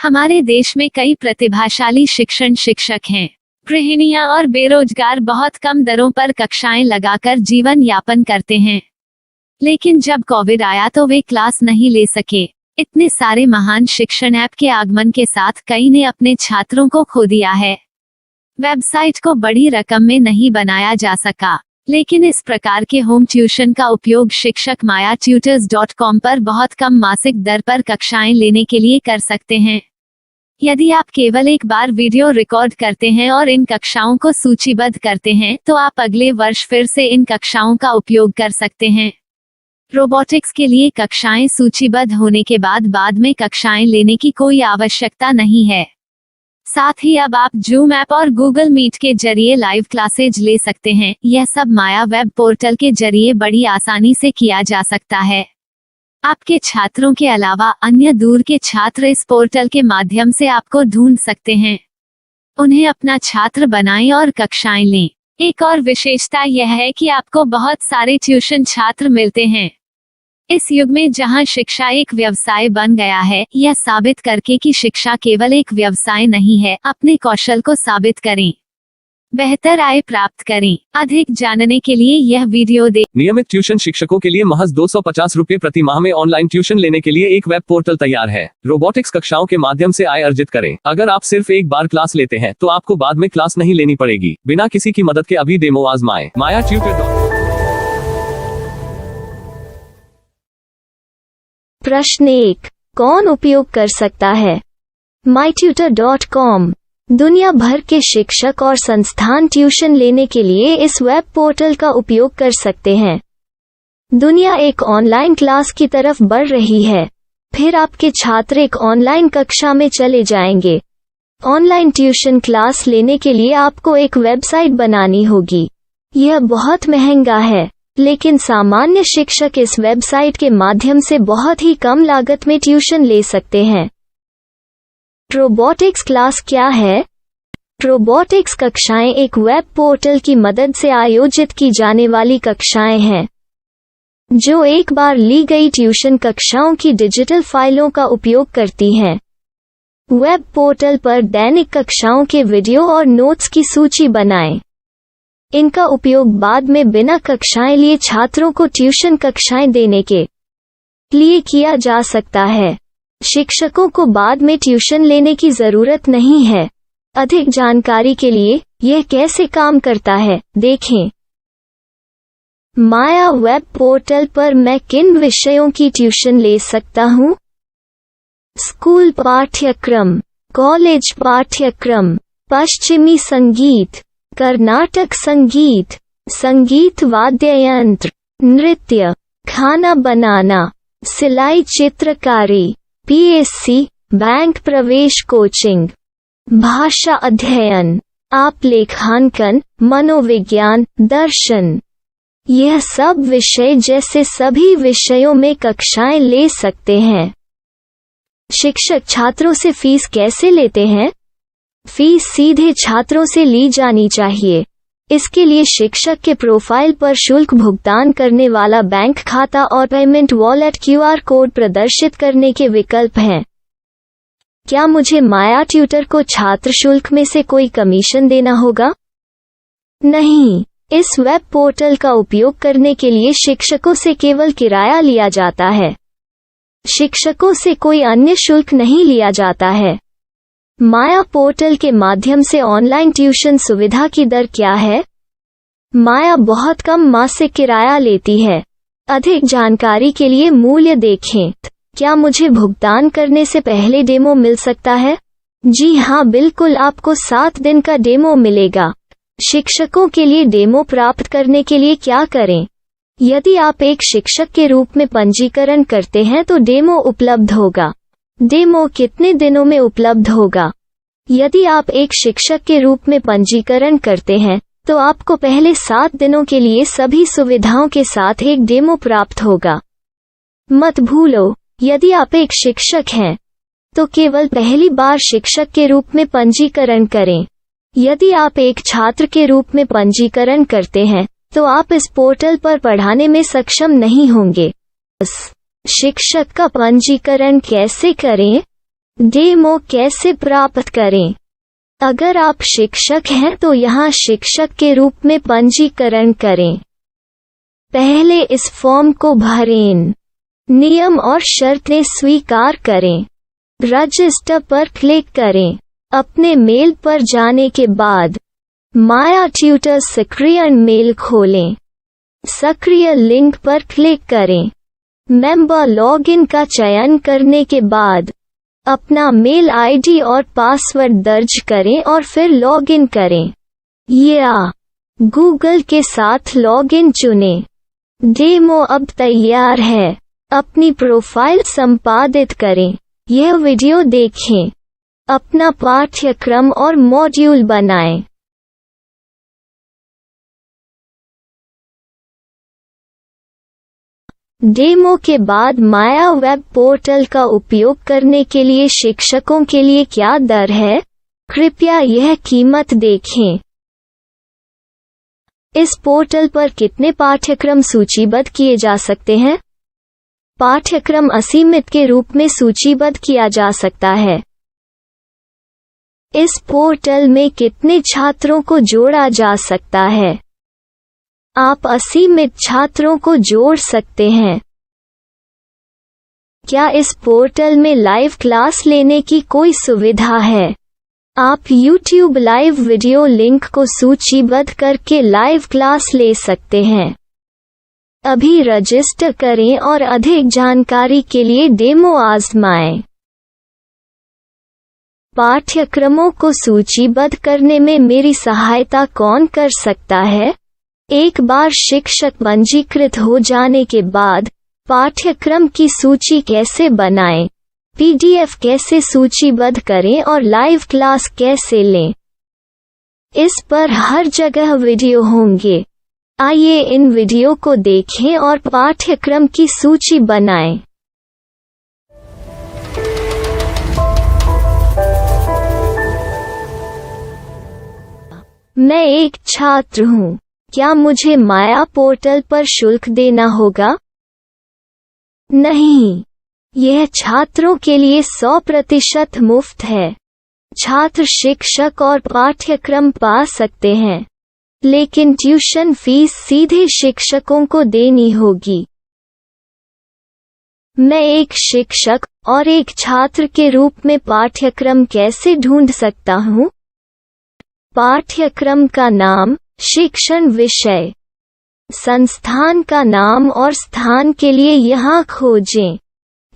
हमारे देश में कई प्रतिभाशाली शिक्षण शिक्षक हैं। गृहिणियां और बेरोजगार बहुत कम दरों पर कक्षाएं लगाकर जीवन यापन करते हैं। लेकिन जब कोविड आया तो वे क्लास नहीं ले सके। इतने सारे महान शिक्षण ऐप के आगमन के साथ कई ने अपने छात्रों को खो दिया है। वेबसाइट को बड़ी रकम में नहीं बनाया जा सका, लेकिन इस प्रकार के होम ट्यूशन का उपयोग शिक्षक mayatutors.com पर बहुत कम मासिक दर पर कक्षाएं लेने के लिए कर सकते हैं। यदि आप केवल एक बार वीडियो रिकॉर्ड करते हैं और इन कक्षाओं को सूचीबद्ध करते हैं तो आप अगले वर्ष फिर से इन कक्षाओं का उपयोग कर सकते हैं। रोबोटिक्स के लिए कक्षाएं सूचीबद्ध होने के बाद में कक्षाएं लेने की कोई आवश्यकता नहीं है। साथ ही अब आप जूम ऐप और गूगल मीट के जरिए लाइव क्लासेज ले सकते हैं। यह सब माया वेब पोर्टल के जरिए बड़ी आसानी से किया जा सकता है। आपके छात्रों के अलावा अन्य दूर के छात्र इस पोर्टल के माध्यम से आपको ढूंढ सकते हैं। उन्हें अपना छात्र बनाएं और कक्षाएं लें। एक और विशेषता यह है कि आपको बहुत सारे ट्यूशन छात्र मिलते हैं। इस युग में जहां शिक्षा एक व्यवसाय बन गया है, यह साबित करके कि शिक्षा केवल एक व्यवसाय नहीं है, अपने कौशल को साबित करें, बेहतर आय प्राप्त करें। अधिक जानने के लिए यह वीडियो देखें। नियमित ट्यूशन शिक्षकों के लिए महज 250 रुपए प्रति माह में ऑनलाइन ट्यूशन लेने के लिए एक वेब पोर्टल तैयार है। रोबोटिक्स कक्षाओं के माध्यम से आय अर्जित करें। अगर आप सिर्फ एक बार क्लास लेते हैं तो आपको बाद में क्लास नहीं लेनी पड़ेगी। बिना किसी की मदद के अभी डेमो आजमाएं। mayatutor.com। प्रश्न 1, कौन उपयोग कर सकता है? mytutor.com दुनिया भर के शिक्षक और संस्थान ट्यूशन लेने के लिए इस वेब पोर्टल का उपयोग कर सकते हैं। दुनिया एक ऑनलाइन क्लास की तरफ बढ़ रही है। फिर आपके छात्र एक ऑनलाइन कक्षा में चले जाएंगे। ऑनलाइन ट्यूशन क्लास लेने के लिए आपको एक वेबसाइट बनानी होगी। यह बहुत महंगा है, लेकिन सामान्य शिक्षक इस वेबसाइट के माध्यम से बहुत ही कम लागत में ट्यूशन ले सकते हैं। रोबोटिक्स क्लास क्या है? रोबोटिक्स कक्षाएं एक वेब पोर्टल की मदद से आयोजित की जाने वाली कक्षाएं हैं, जो एक बार ली गई ट्यूशन कक्षाओं की डिजिटल फाइलों का उपयोग करती हैं। वेब पोर्टल पर दैनिक कक्षाओं के वीडियो और नोट्स की सूची बनाएं। इनका उपयोग बाद में बिना कक्षाएं लिए छात्रों को ट्यूशन कक्षाएं देने के लिए किया जा सकता है। शिक्षकों को बाद में ट्यूशन लेने की जरूरत नहीं है। अधिक जानकारी के लिए यह कैसे काम करता है, देखें। माया वेब पोर्टल पर मैं किन विषयों की ट्यूशन ले सकता हूँ? स्कूल पाठ्यक्रम, कॉलेज पाठ्यक्रम, पश्चिमी संगीत, कर्नाटक संगीत, संगीत वाद्य यंत्र, नृत्य, खाना बनाना, सिलाई चित्रकारी, पीएससी, बैंक प्रवेश कोचिंग, भाषा अध्ययन, आप लेखांकन, मनोविज्ञान, दर्शन। यह सब विषय जैसे सभी विषयों में कक्षाएं ले सकते हैं। शिक्षक छात्रों से फीस कैसे लेते हैं? फीस सीधे छात्रों से ली जानी चाहिए। इसके लिए शिक्षक के प्रोफाइल पर शुल्क भुगतान करने वाला बैंक खाता और पेमेंट वॉलेट क्यूआर कोड प्रदर्शित करने के विकल्प हैं। क्या मुझे माया ट्यूटर को छात्र शुल्क में से कोई कमीशन देना होगा? नहीं, इस वेब पोर्टल का उपयोग करने के लिए शिक्षकों से केवल किराया लिया जाता है। शिक्षकों से कोई अन्य शुल्क नहीं लिया जाता है। माया पोर्टल के माध्यम से ऑनलाइन ट्यूशन सुविधा की दर क्या है? माया बहुत कम मासिक किराया लेती है। अधिक जानकारी के लिए मूल्य देखें। क्या मुझे भुगतान करने से पहले डेमो मिल सकता है? जी हाँ, बिल्कुल, आपको 7 दिन का डेमो मिलेगा। शिक्षकों के लिए डेमो प्राप्त करने के लिए क्या करें? यदि आप एक शिक्षक के रूप में पंजीकरण करते हैं तो डेमो उपलब्ध होगा। डेमो कितने दिनों में उपलब्ध होगा? यदि आप एक शिक्षक के रूप में पंजीकरण करते हैं तो आपको पहले 7 दिनों के लिए सभी सुविधाओं के साथ एक डेमो प्राप्त होगा। मत भूलो, यदि आप एक शिक्षक हैं तो केवल पहली बार शिक्षक के रूप में पंजीकरण करें। यदि आप एक छात्र के रूप में पंजीकरण करते हैं तो आप इस पोर्टल पर पढ़ाने में सक्षम नहीं होंगे। शिक्षक का पंजीकरण कैसे करें? डेमो कैसे प्राप्त करें? अगर आप शिक्षक हैं तो यहाँ शिक्षक के रूप में पंजीकरण करें। पहले इस फॉर्म को भरें। नियम और शर्तें स्वीकार करें। रजिस्टर पर क्लिक करें। अपने मेल पर जाने के बाद माया ट्यूटर सक्रियण मेल खोलें। सक्रिय लिंक पर क्लिक करें। मेंबर लॉगिन का चयन करने के बाद अपना मेल आईडी और पासवर्ड दर्ज करें और फिर लॉगिन करें या गूगल के साथ लॉगिन चुनें। डेमो अब तैयार है। अपनी प्रोफाइल संपादित करें। यह वीडियो देखें। अपना पाठ्यक्रम और मॉड्यूल बनाएं। डेमो के बाद माया वेब पोर्टल का उपयोग करने के लिए शिक्षकों के लिए क्या दर है? कृपया यह कीमत देखें। इस पोर्टल पर कितने पाठ्यक्रम सूचीबद्ध किए जा सकते हैं? पाठ्यक्रम असीमित के रूप में सूचीबद्ध किया जा सकता है। इस पोर्टल में कितने छात्रों को जोड़ा जा सकता है? आप असीमित छात्रों को जोड़ सकते हैं। क्या इस पोर्टल में लाइव क्लास लेने की कोई सुविधा है? आप YouTube लाइव वीडियो लिंक को सूचीबद्ध करके लाइव क्लास ले सकते हैं। अभी रजिस्टर करें और अधिक जानकारी के लिए डेमो आजमाएं। पाठ्यक्रमों को सूचीबद्ध करने में मेरी सहायता कौन कर सकता है? एक बार शिक्षक पंजीकृत हो जाने के बाद पाठ्यक्रम की सूची कैसे बनाएं, PDF कैसे सूचीबद्ध करें और लाइव क्लास कैसे लें, इस पर हर जगह वीडियो होंगे। आइए इन वीडियो को देखें और पाठ्यक्रम की सूची बनाएं। मैं एक छात्र हूँ। क्या मुझे माया पोर्टल पर शुल्क देना होगा? नहीं, यह छात्रों के लिए 100% मुफ्त है। छात्र शिक्षक और पाठ्यक्रम पा सकते हैं, लेकिन ट्यूशन फीस सीधे शिक्षकों को देनी होगी। मैं एक शिक्षक और एक छात्र के रूप में पाठ्यक्रम कैसे ढूंढ सकता हूँ? पाठ्यक्रम का नाम, शिक्षण विषय, संस्थान का नाम और स्थान के लिए यहाँ खोजें।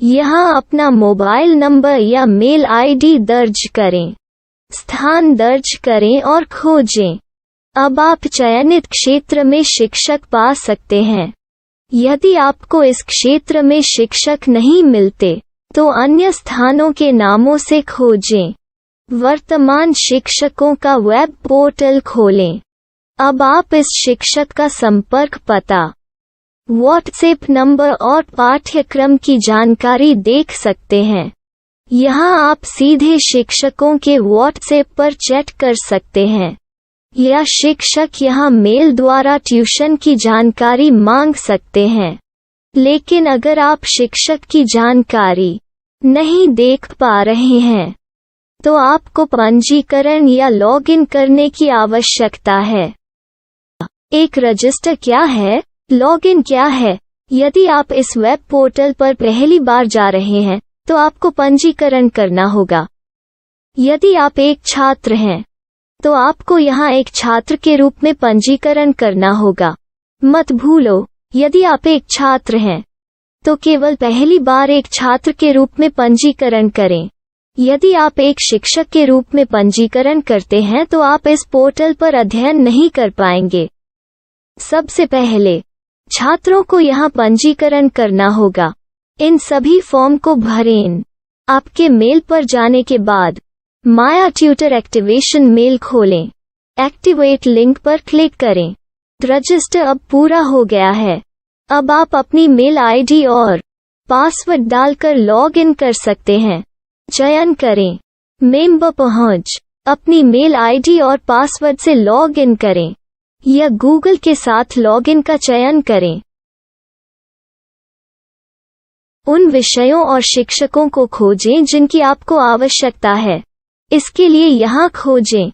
यहाँ अपना मोबाइल नंबर या मेल आईडी दर्ज करें। स्थान दर्ज करें और खोजें। अब आप चयनित क्षेत्र में शिक्षक पा सकते हैं। यदि आपको इस क्षेत्र में शिक्षक नहीं मिलते, तो अन्य स्थानों के नामों से खोजें। वर्तमान शिक्षकों का वेब पोर्टल खोलें। अब आप इस शिक्षक का संपर्क पता, व्हाट्सएप नंबर और पाठ्यक्रम की जानकारी देख सकते हैं। यहाँ आप सीधे शिक्षकों के व्हाट्सएप पर चैट कर सकते हैं या शिक्षक यहाँ मेल द्वारा ट्यूशन की जानकारी मांग सकते हैं। लेकिन अगर आप शिक्षक की जानकारी नहीं देख पा रहे हैं, तो आपको पंजीकरण या लॉगिन करने की आवश्यकता है। एक रजिस्टर क्या है? लॉगिन क्या है? यदि आप इस वेब पोर्टल पर पहली बार जा रहे हैं, तो आपको पंजीकरण करना होगा। यदि आप एक छात्र हैं, तो आपको यहाँ एक छात्र के रूप में पंजीकरण करना होगा। मत भूलो, यदि आप एक छात्र हैं, तो केवल पहली बार एक छात्र के रूप में पंजीकरण करें। यदि आप एक शिक्षक के रूप में पंजीकरण करते हैं, तो आप इस पोर्टल पर अध्ययन नहीं कर पाएंगे। सबसे पहले छात्रों को यहाँ पंजीकरण करना होगा। इन सभी फॉर्म को भरें। आपके मेल पर जाने के बाद माया ट्यूटर एक्टिवेशन मेल खोलें। एक्टिवेट लिंक पर क्लिक करें। रजिस्टर अब पूरा हो गया है। अब आप अपनी मेल आईडी और पासवर्ड डालकर लॉग इन कर सकते हैं। चयन करें मेंबर पहुंच। अपनी मेल आईडी और पासवर्ड से लॉग इन करें या गूगल के साथ लॉगिन का चयन करें। उन विषयों और शिक्षकों को खोजें जिनकी आपको आवश्यकता है। इसके लिए यहाँ खोजें।